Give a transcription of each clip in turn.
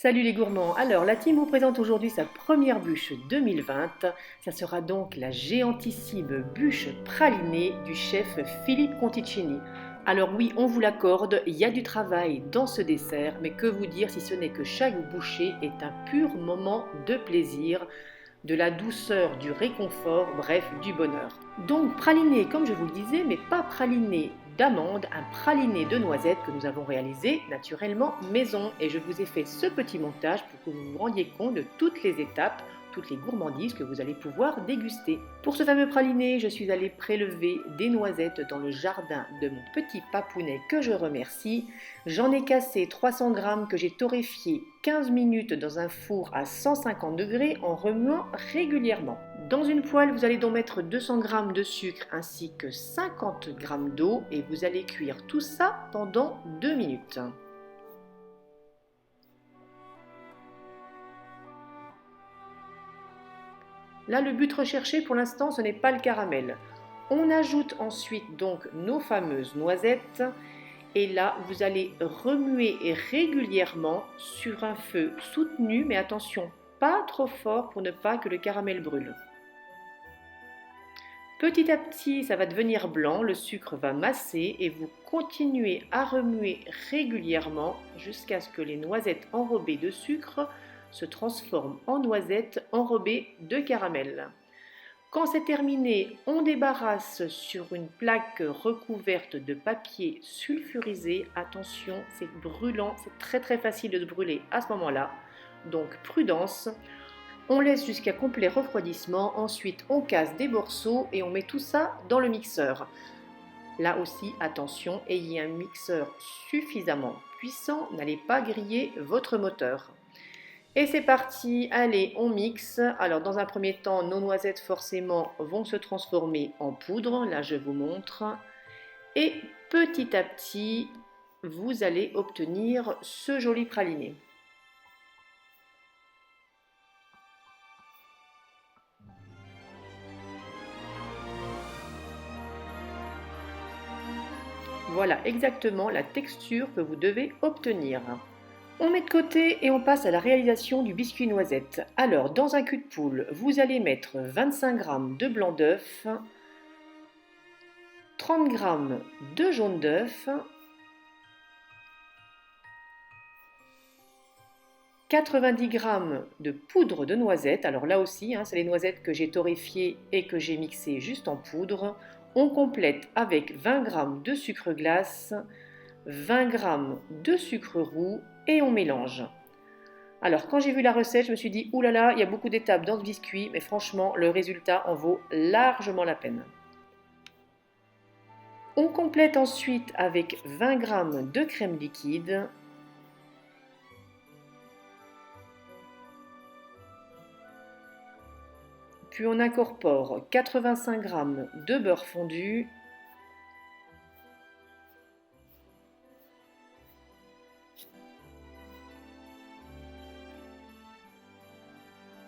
Salut les gourmands. Alors, la team vous présente aujourd'hui sa première bûche 2020. Ça sera donc la géantissime bûche pralinée du chef Philippe Conticini. Alors oui, on vous l'accorde, il y a du travail dans ce dessert, mais que vous dire si ce n'est que chaque bouchée est un pur moment de plaisir, de la douceur, du réconfort, bref, du bonheur. Donc praliné, comme je vous le disais, mais pas praliné d'amande, un praliné de noisettes que nous avons réalisé naturellement maison. Et je vous ai fait ce petit montage pour que vous vous rendiez compte de toutes les étapes, toutes les gourmandises que vous allez pouvoir déguster. Pour ce fameux praliné, je suis allée prélever des noisettes dans le jardin de mon petit papounet que je remercie. J'en ai cassé 300 grammes que j'ai torréfié 15 minutes dans un four à 150 degrés en remuant régulièrement. Dans une poêle, vous allez donc mettre 200 g de sucre ainsi que 50 g d'eau et vous allez cuire tout ça pendant 2 minutes. Là, le but recherché pour l'instant, ce n'est pas le caramel. On ajoute ensuite donc nos fameuses noisettes et là, vous allez remuer régulièrement sur un feu soutenu, mais attention, pas trop fort pour ne pas que le caramel brûle. Petit à petit, ça va devenir blanc, le sucre va masser et vous continuez à remuer régulièrement jusqu'à ce que les noisettes enrobées de sucre se transforment en noisettes enrobées de caramel. Quand c'est terminé, on débarrasse sur une plaque recouverte de papier sulfurisé. Attention, c'est brûlant, c'est très facile de se brûler à ce moment-là. Donc prudence. On laisse jusqu'à complet refroidissement, ensuite on casse des morceaux et on met tout ça dans le mixeur. Là aussi, attention, ayez un mixeur suffisamment puissant, n'allez pas griller votre moteur. Et c'est parti, allez, on mixe. Alors dans un premier temps, nos noisettes forcément vont se transformer en poudre, là je vous montre. Et petit à petit, vous allez obtenir ce joli praliné. Voilà exactement la texture que vous devez obtenir. On met de côté et on passe à la réalisation du biscuit noisette. Alors, dans un cul de poule, vous allez mettre 25 g de blanc d'œuf, 30 g de jaune d'œuf, 90 g de poudre de noisette. Alors là aussi, c'est les noisettes que j'ai torréfiées et que j'ai mixées juste en poudre. On complète avec 20 g de sucre glace, 20 g de sucre roux et on mélange. Alors quand j'ai vu la recette, je me suis dit « Ouh là là, il y a beaucoup d'étapes dans ce biscuit, mais franchement, le résultat en vaut largement la peine. » On complète ensuite avec 20 g de crème liquide, puis on incorpore 85 g de beurre fondu,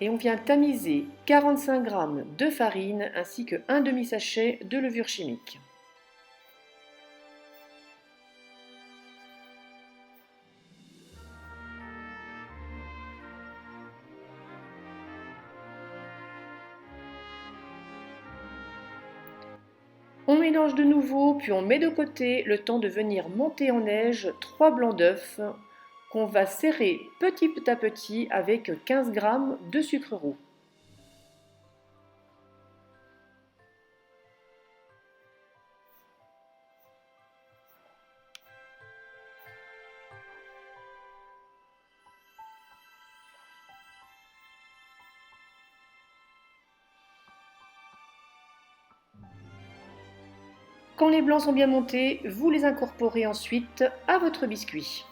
et on vient tamiser 45 g de farine ainsi que un demi-sachet de levure chimique. On mélange de nouveau, puis on met de côté le temps de venir monter en neige 3 blancs d'œufs qu'on va serrer petit à petit avec 15 g de sucre roux. Quand les blancs sont bien montés, vous les incorporez ensuite à votre biscuit.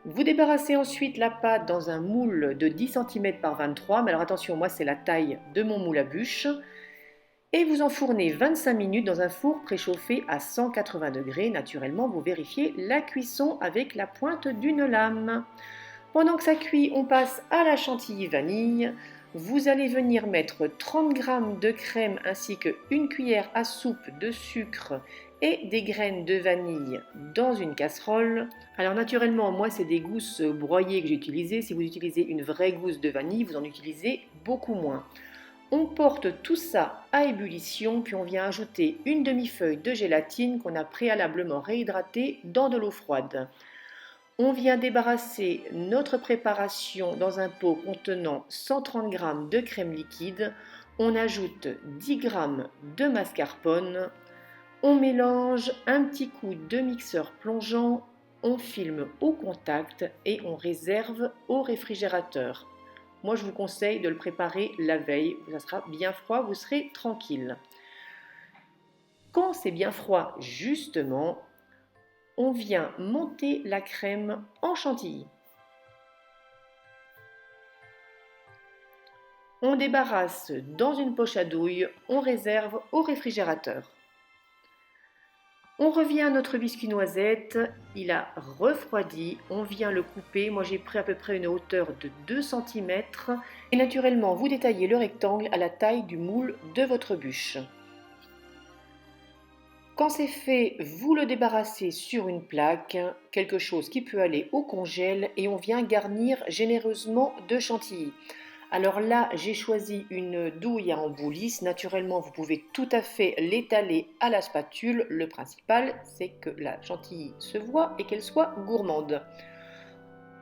Vous débarrassez ensuite la pâte dans un moule de 10 cm par 23, mais alors attention, moi c'est la taille de mon moule à bûche. Et vous enfournez 25 minutes dans un four préchauffé à 180 degrés. Naturellement, vous vérifiez la cuisson avec la pointe d'une lame. Pendant que ça cuit, on passe à la chantilly vanille. Vous allez venir mettre 30 g de crème ainsi qu'une cuillère à soupe de sucre et des graines de vanille dans une casserole. Alors naturellement, moi c'est des gousses broyées que j'ai utilisées. Si vous utilisez une vraie gousse de vanille, vous en utilisez beaucoup moins. On porte tout ça à ébullition, puis on vient ajouter une demi-feuille de gélatine qu'on a préalablement réhydratée dans de l'eau froide. On vient débarrasser notre préparation dans un pot contenant 130 g de crème liquide. On ajoute 10 g de mascarpone. On mélange un petit coup de mixeur plongeant. On filme au contact et on réserve au réfrigérateur. Moi, je vous conseille de le préparer la veille. Ça sera bien froid, vous serez tranquille. Quand c'est bien froid, justement, on vient monter la crème en chantilly. On débarrasse dans une poche à douille, on réserve au réfrigérateur. On revient à notre biscuit noisette, il a refroidi, on vient le couper. Moi j'ai pris à peu près une hauteur de 2 cm. Et naturellement, vous détaillez le rectangle à la taille du moule de votre bûche. Quand c'est fait, vous le débarrassez sur une plaque, quelque chose qui peut aller au congèle, et on vient garnir généreusement de chantilly. Alors là, j'ai choisi une douille à emboulis. Naturellement, vous pouvez tout à fait l'étaler à la spatule. Le principal, c'est que la chantilly se voit et qu'elle soit gourmande.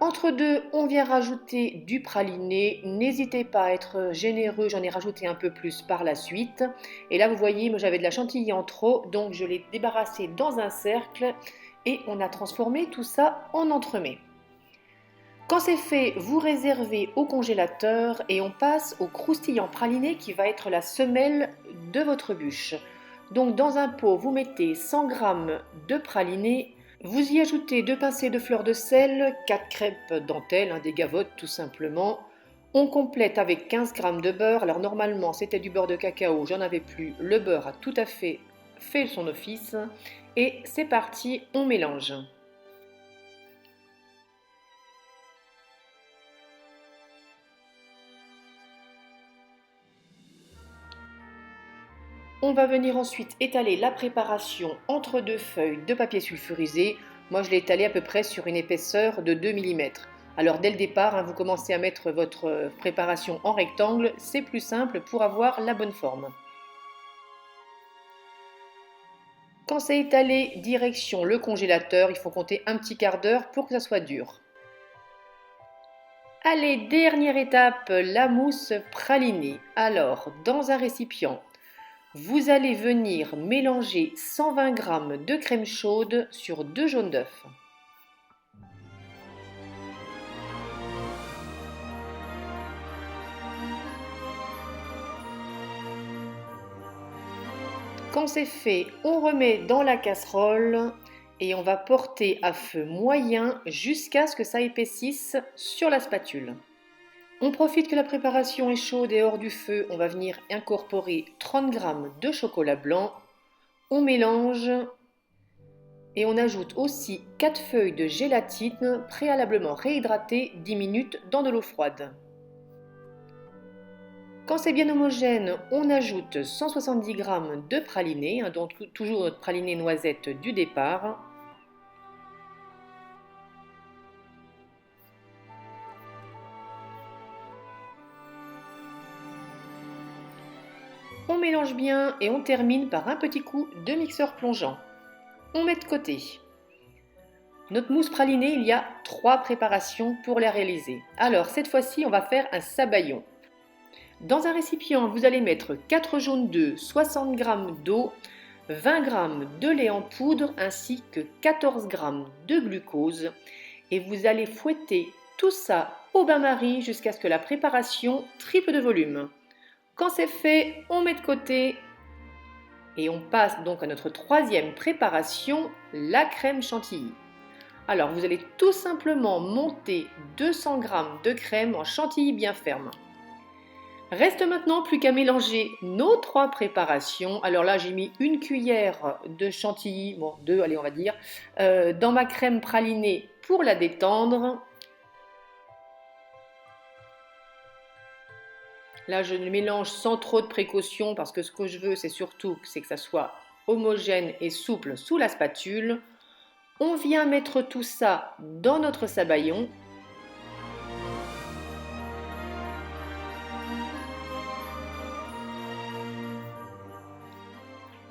Entre deux, on vient rajouter du praliné. N'hésitez pas à être généreux, j'en ai rajouté un peu plus par la suite. Et là, vous voyez, moi j'avais de la chantilly en trop, donc je l'ai débarrassé dans un cercle et on a transformé tout ça en entremets. Quand c'est fait, vous réservez au congélateur et on passe au croustillant praliné qui va être la semelle de votre bûche. Donc dans un pot, vous mettez 100 g de praliné, vous y ajoutez 2 pincées de fleur de sel, 4 crêpes dentelles, des gavottes tout simplement. On complète avec 15 g de beurre. Alors normalement c'était du beurre de cacao, j'en avais plus. Le beurre a tout à fait son office. Et c'est parti, on mélange. On va venir ensuite étaler la préparation entre 2 feuilles de papier sulfurisé. Moi, je l'ai étalé à peu près sur une épaisseur de 2 mm. Alors, dès le départ, vous commencez à mettre votre préparation en rectangle. C'est plus simple pour avoir la bonne forme. Quand c'est étalé, direction le congélateur. Il faut compter un petit quart d'heure pour que ça soit dur. Allez, dernière étape, la mousse pralinée. Alors, dans un récipient, vous allez venir mélanger 120 g de crème chaude sur 2 jaunes d'œufs. Quand c'est fait, on remet dans la casserole et on va porter à feu moyen jusqu'à ce que ça épaississe sur la spatule. On profite que la préparation est chaude et hors du feu, on va venir incorporer 30 g de chocolat blanc. On mélange et on ajoute aussi 4 feuilles de gélatine préalablement réhydratées 10 minutes dans de l'eau froide. Quand c'est bien homogène, on ajoute 170 g de praliné, donc toujours notre praliné noisette du départ. On mélange bien et on termine par un petit coup de mixeur plongeant. On met de côté. Notre mousse pralinée, il y a 3 préparations pour la réaliser. Alors cette fois-ci, on va faire un sabayon. Dans un récipient, vous allez mettre 4 jaunes d'œufs, 60 g d'eau, 20 g de lait en poudre ainsi que 14 g de glucose et vous allez fouetter tout ça au bain-marie jusqu'à ce que la préparation triple de volume. Quand c'est fait, on met de côté et on passe donc à notre troisième préparation, la crème chantilly. Alors vous allez tout simplement monter 200 g de crème en chantilly bien ferme. Reste maintenant plus qu'à mélanger nos 3 préparations. Alors là, j'ai mis une cuillère de chantilly, bon 2, allez on va dire, dans ma crème pralinée pour la détendre. Là, je le mélange sans trop de précaution parce que ce que je veux, c'est surtout que ça soit homogène et souple sous la spatule. On vient mettre tout ça dans notre sabayon.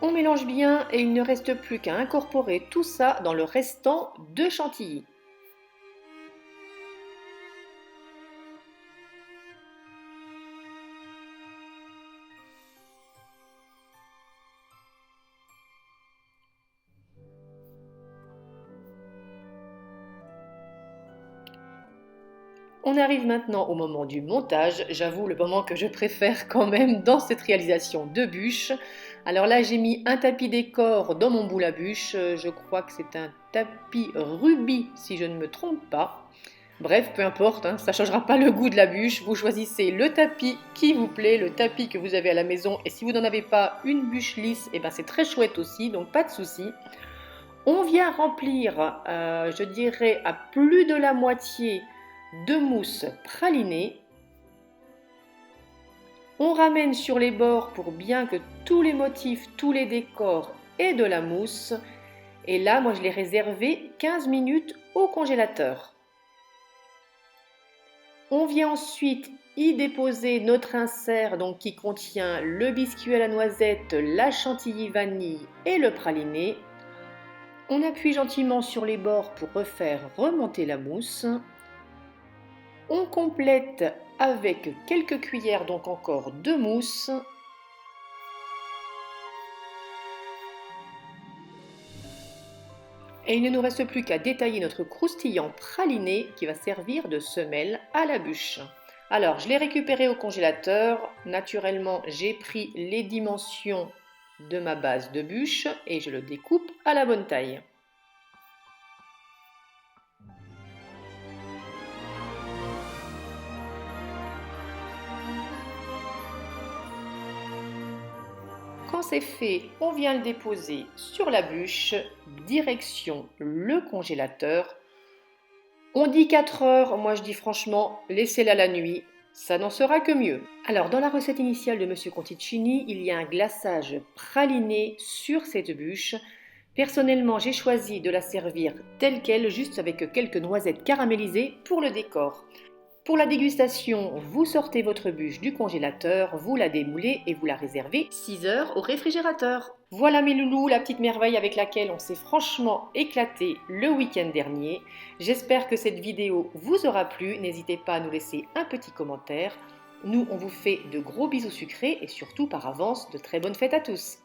On mélange bien et il ne reste plus qu'à incorporer tout ça dans le restant de chantilly. On arrive maintenant au moment du montage, j'avoue le moment que je préfère quand même dans cette réalisation de bûche. Alors là j'ai mis un tapis décor dans mon boule à bûche, je crois que c'est un tapis rubis si je ne me trompe pas. Bref, peu importe, hein, ça ne changera pas le goût de la bûche, vous choisissez le tapis qui vous plaît, le tapis que vous avez à la maison et si vous n'en avez pas une bûche lisse, et ben c'est très chouette aussi, donc pas de souci. On vient remplir, je dirais à plus de la moitié de mousse pralinée. On ramène sur les bords pour bien que tous les motifs, tous les décors aient de la mousse. Et là, moi, je l'ai réservé 15 minutes au congélateur. On vient ensuite y déposer notre insert donc, qui contient le biscuit à la noisette, la chantilly vanille et le praliné. On appuie gentiment sur les bords pour refaire remonter la mousse. On complète avec quelques cuillères, donc encore de mousse. Et il ne nous reste plus qu'à détailler notre croustillant praliné qui va servir de semelle à la bûche. Alors, je l'ai récupéré au congélateur. Naturellement, j'ai pris les dimensions de ma base de bûche et je le découpe à la bonne taille. Quand c'est fait, on vient le déposer sur la bûche, direction le congélateur. On dit 4 heures, moi je dis franchement, laissez-la la nuit, ça n'en sera que mieux. Alors dans la recette initiale de Monsieur Conticini, il y a un glaçage praliné sur cette bûche. Personnellement, j'ai choisi de la servir telle qu'elle, juste avec quelques noisettes caramélisées pour le décor. Pour la dégustation, vous sortez votre bûche du congélateur, vous la démoulez et vous la réservez 6 heures au réfrigérateur. Voilà mes loulous, la petite merveille avec laquelle on s'est franchement éclaté le week-end dernier. J'espère que cette vidéo vous aura plu, n'hésitez pas à nous laisser un petit commentaire. Nous, on vous fait de gros bisous sucrés et surtout par avance de très bonnes fêtes à tous.